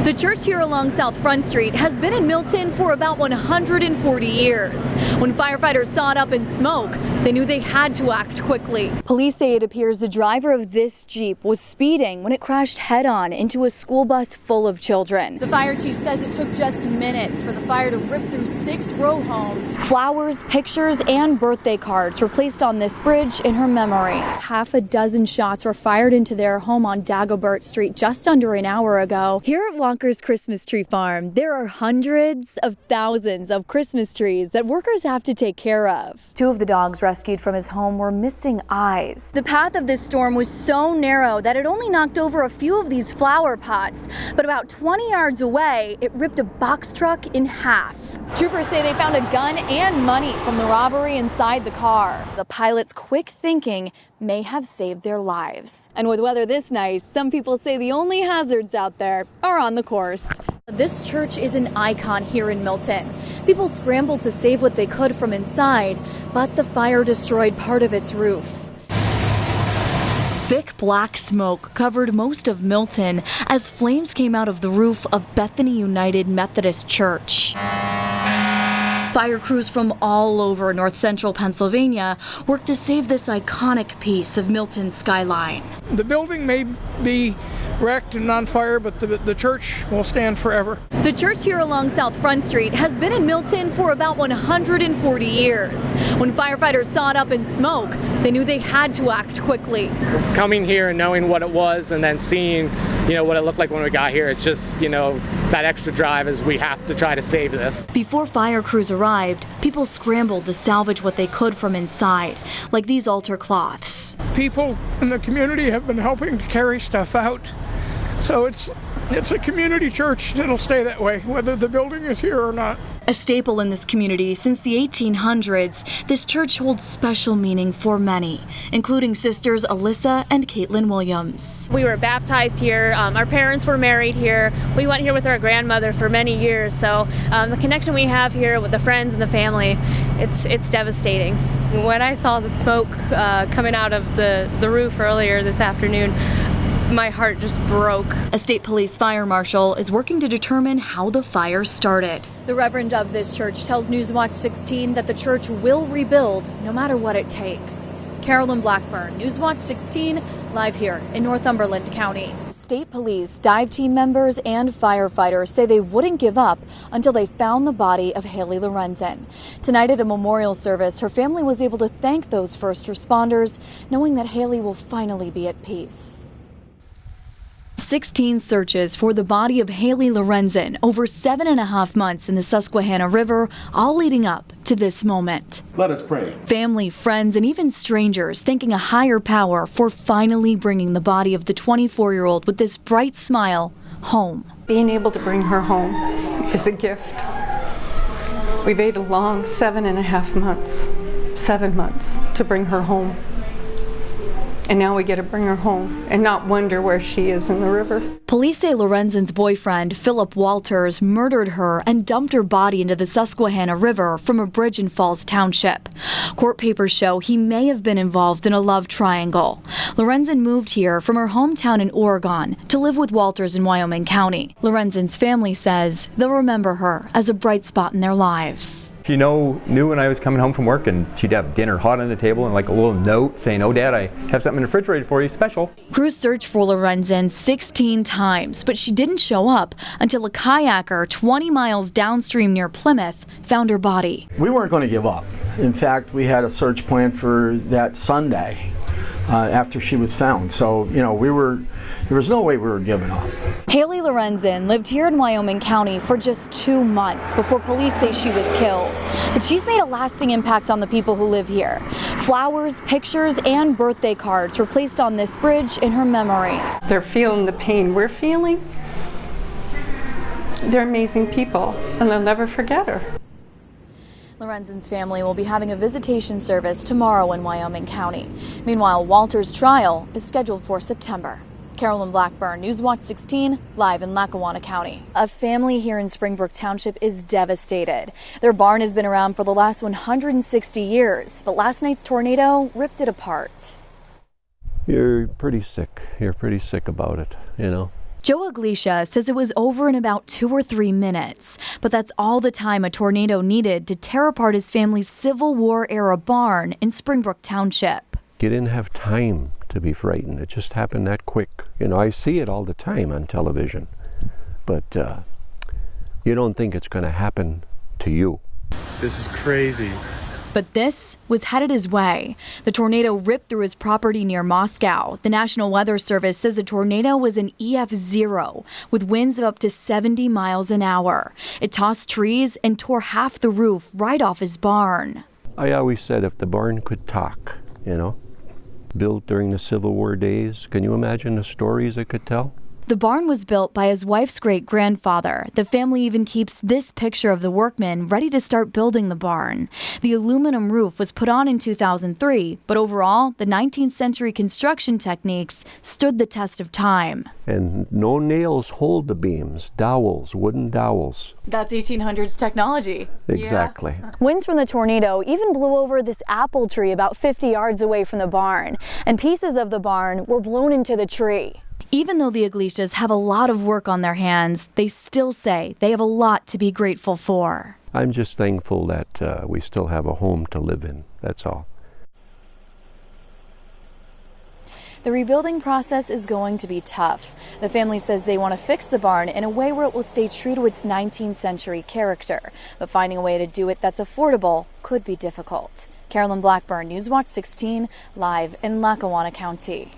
The church here along South Front Street has been in Milton for about 140 years. When firefighters saw it up in smoke, they knew they had to act quickly. Police say it appears the driver of this Jeep was speeding when it crashed head-on into a school bus full of children. The fire chief says it took just minutes for the fire to rip through 6 row homes. Flowers, pictures, and birthday cards were placed on this bridge in her memory. Half a dozen shots were fired into their home on Dagobert Street just under an hour ago. Here at Walker's Christmas Tree Farm, there are hundreds of thousands of Christmas trees that workers have to take care of. 2 of the dogs rescued from his home were missing eyes. The path of this storm was so narrow that it only knocked over a few of these flower pots, but about 20 yards away, it ripped a box truck in half. Troopers say they found a gun and money from the robbery inside the car. The pilot's quick thinking may have saved their lives. And with weather this nice, some people say the only hazards out there are on the course. This church is an icon here in Milton. People scrambled to save what they could from inside, but the fire destroyed part of its roof. Thick black smoke covered most of Milton as flames came out of the roof of Bethany United Methodist Church. Fire crews from all over north central Pennsylvania worked to save this iconic piece of Milton's skyline. The building may be wrecked and on fire, but the church will stand forever. The church here along South Front Street has been in Milton for about 140 years. When firefighters saw it up in smoke, they knew they had to act quickly. Coming here and knowing what it was and then seeing, what it looked like when we got here, it's just, that extra drive as we have to try to save this. Before fire crews arrived, people scrambled to salvage what they could from inside, like these altar cloths. People in the community have been helping to carry stuff out. So it's a community church that'll stay that way, whether the building is here or not. A staple in this community since the 1800s, this church holds special meaning for many, including sisters ALYSSA and KATELYN Williams. We were baptized here. Our parents were married here. We went here with our grandmother for many years. So the connection we have here with the friends and the family, it's devastating. When I saw the smoke coming out of the roof earlier this afternoon, my heart just broke. A state police fire marshal is working to determine how the fire started. The reverend of this church tells Newswatch 16 that the church will rebuild no matter what it takes. Carolyn Blackburne, Newswatch 16, live here in Northumberland County. State police, dive team members, and firefighters say they wouldn't give up until they found the body of Haley Lorenzen. Tonight at a memorial service, her family was able to thank those first responders, knowing that Haley will finally be at peace. 16 searches for the body of Haley Lorenzen over 7.5 months in the Susquehanna River, all leading up to this moment. Let us pray. Family, friends, and even strangers thanking a higher power for finally bringing the body of the 24-year-old with this bright smile home. Being able to bring her home is a gift. We waited a long 7.5 months, 7 months to bring her home. And now we get to bring her home and not wonder where she is in the river. Police say Lorenzen's boyfriend, Philip Walters, murdered her and dumped her body into the Susquehanna River from a bridge in Falls Township. Court papers show he may have been involved in a love triangle. Lorenzen moved here from her hometown in Oregon to live with Walters in Wyoming County. Lorenzen's family says they'll remember her as a bright spot in their lives. She knew when I was coming home from work, and she'd have dinner hot on the table and like a little note saying, "Oh, Dad, I have something in the refrigerator for you, special." Crews searched for Lorenzen 16 times, but she didn't show up until a kayaker 20 miles downstream near Plymouth found her body. We weren't going to give up. In fact, we had a search plan for that Sunday after she was found. So, there was no way we were giving up. Haley Lorenzen lived here in Wyoming County for just 2 months before police say she was killed. But she's made a lasting impact on the people who live here. Flowers, pictures, and birthday cards were placed on this bridge in her memory. They're feeling the pain we're feeling. They're amazing people, and they'll never forget her. Lorenzen's family will be having a visitation service tomorrow in Wyoming County. Meanwhile, Walter's trial is scheduled for September. Carolyn Blackburne, Newswatch 16, live in Lackawanna County. A family here in Springbrook Township is devastated. Their barn has been around for the last 160 years, but last night's tornado ripped it apart. You're pretty sick. You're pretty sick about it, Joe Iglesia says it was over in about 2 or 3 minutes, but that's all the time a tornado needed to tear apart his family's Civil War-era barn in Springbrook Township. You didn't have time to be frightened. It just happened that quick. You know, I see it all the time on television, but you don't think it's going to happen to you. This is crazy. But this was headed his way. The tornado ripped through his property near Moscow. The National Weather Service says the tornado was an EF0 with winds of up to 70 miles an hour. It tossed trees and tore half the roof right off his barn. I always said if the barn could talk, you know, built during the Civil War days, can you imagine the stories it could tell? The barn was built by his wife's great-grandfather. The family even keeps this picture of the workmen ready to start building the barn. The aluminum roof was put on in 2003, but overall, the 19th century construction techniques stood the test of time. And no nails hold the beams, dowels, wooden dowels. That's 1800s technology. Exactly. Yeah. Winds from the tornado even blew over this apple tree about 50 yards away from the barn, and pieces of the barn were blown into the tree. Even though the Iglesias have a lot of work on their hands, they still say they have a lot to be grateful for. I'm just thankful that we still have a home to live in, that's all. The rebuilding process is going to be tough. The family says they want to fix the barn in a way where it will stay true to its 19th century character, but finding a way to do it that's affordable could be difficult. Carolyn Blackburne, Newswatch 16, live in Lackawanna County.